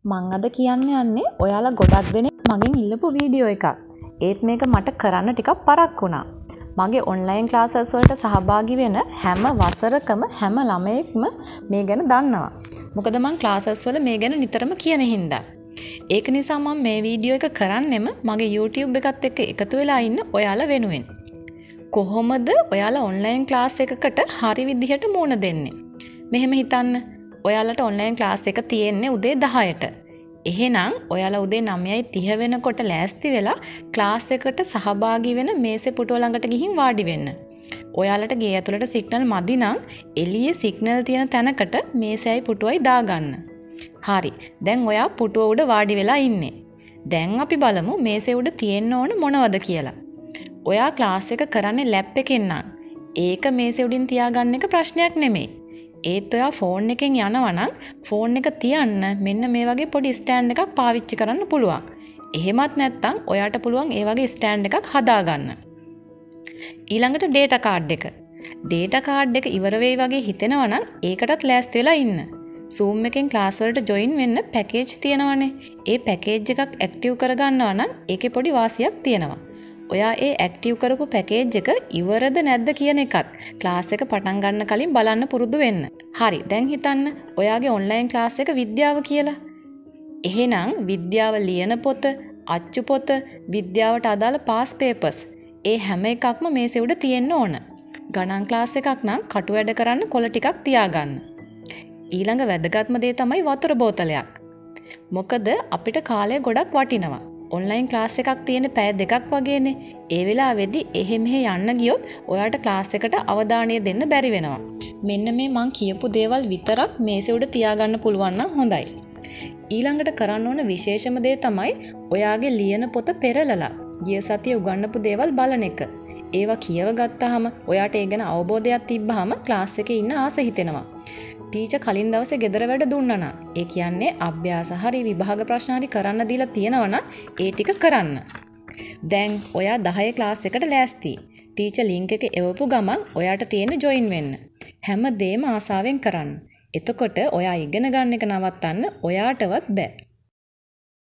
මං අද කියන්න යන්නේ ඔයාලා ගොඩක් දෙනෙක් මගෙන් ඉල්ලපු වීඩියෝ එකක්. ඒත් මේක මට කරන්න ටිකක් පරක් වුණා. මගේ ඔන්ලයින් ක්ලාසස් වලට සහභාගී වෙන හැම වසරකම හැම ළමයෙක්ම මේ ගැන දන්නවා. මොකද මං ක්ලාසස් වල මේ ගැන නිතරම කියන හින්දා. ඒක නිසා මම මේ වීඩියෝ එක කරන්නෙම මගේ YouTube එකත් එක්ක එකතු වෙලා ඉන්න ඔයාලා වෙනුවෙන්. කොහොමද ඔයාලා ඔන්ලයින් ක්ලාස් එකකට හරි විදිහට මුණ දෙන්නේ? මෙහෙම හිතන්න. ඔයාලට ඔන්ලයින් ක්ලාස් එක තියෙන්නේ උදේ 10ට. එහෙනම් ඔයාලා උදේ 9:30 වෙනකොට ලෑස්ති වෙලා ක්ලාස් එකට සහභාගී වෙන මේසේ පුටුව ළඟට ගිහින් වාඩි වෙන්න. ඔයාලට ගේ ඇතුළට සිග්නල් මදි නම් එළියේ සිග්නල් තියෙන තැනකට මේසෙයි පුටුවයි දාගන්න. හරි. දැන් ඔයා පුටුව උඩ වාඩි වෙලා ඉන්නේ. දැන් අපි බලමු මේසේ උඩ තියෙන්න ඕන මොනවද කියලා. ඔයා ක්ලාස් එක කරන්නේ ලැප් එකෙන් නම් ඒක මේසේ උඩින් තියාගන්න එක ප්‍රශ්නයක් නෙමෙයි. ඒත් ඔයා ෆෝන් එකෙන් යනවා නම් ෆෝන් එක තියන්න මෙන්න මේ වගේ පොඩි ස්ටෑන්ඩ් එකක් පාවිච්චි කරන්න පුළුවන්. එහෙමත් නැත්නම් ඔයාට පුළුවන් ඒ වගේ ස්ටෑන්ඩ් එකක් හදාගන්න. ඊළඟට ඩේටා කාඩ් එක. ඩේටා කාඩ් එක ඉවර වෙයි වගේ හිතෙනවා නම් ඒකටත් ලෑස්ති වෙලා ඉන්න. Zoom එකෙන් ක්ලාස් වලට ජොයින් වෙන්න පැකේජ් තියෙනවනේ. ඒ පැකේජ් එකක් ඇක්ටිව් කරගන්නවා නම් ඒකේ පොඩි වාසියක් තියෙනවා. ඔයා ඒ ඇක්ටිව් කරපු පැකේජ් එක ඉවරද නැද්ද කියන එකත් ක්ලාස් එක පටන් ගන්න කලින් බලන්න පුරුදු වෙන්න. හරි, දැන් හිතන්න ඔයාගේ ඔන්ලයින් ක්ලාස් එක විද්‍යාව කියලා. එහෙනම් විද්‍යාව ලියන පොත, අච්චු පොත, විද්‍යාවට අදාළ පාස් පේපර්ස් ඒ හැම එකක්ම මේසෙ උඩ තියෙන්න ඕන. ගණන් ක්ලාස් එකක් නම් කටු වැඩ කරන්න කොළ ටිකක් තියාගන්න. ඊළඟ වැදගත්ම දේ තමයි වතුර බෝතලයක්. මොකද අපිට කාලය ගොඩක් වටිනවා. ඔන්ලයින් ක්ලාස් එකක් තියෙන පැය දෙකක් වගේනේ. ඒ වෙලාවේදී එහෙ මෙහෙ යන්න ගියොත් ඔයාට ක්ලාස් එකට අවධානය දෙන්න බැරි වෙනවා. මෙන්න මේ මං කියපු දේවල් විතරක් මේසෙ උඩ තියාගන්න පුළුවන් නම් හොඳයි. ඊළඟට කරන්න ඕන විශේෂම දේ තමයි ඔයාගේ ලියන පොත පෙරලලා ගිය සතියේ උගන්වපු දේවල් බලන එක. ඒවා කියව ගත්තාම ඔයාට ඒ ගැන අවබෝධයක් තිබ්බහම ක්ලාස් එකේ ඉන්න ආස හිතෙනවා. ටීචර් කලින් දවසේ ගෙදර වැඩ දුන්නා නම් ඒ කියන්නේ අභ්‍යාස හරි විභාග ප්‍රශ්න හරි කරන්න දීලා තියෙනවා නම් ඒ ටික කරන්න. දැන් ඔයා 10 ක්ලාස් එකට ලෑස්ති. ටීචර් ලින්ක් එක එවපු ගමන් ඔයාට තියෙන ජොයින් වෙන්න. හැම දෙම ආසාවෙන් කරන්න. එතකොට ඔයා ඉගෙන ගන්න එක නවත්තන්න ඔයාටවත් බෑ.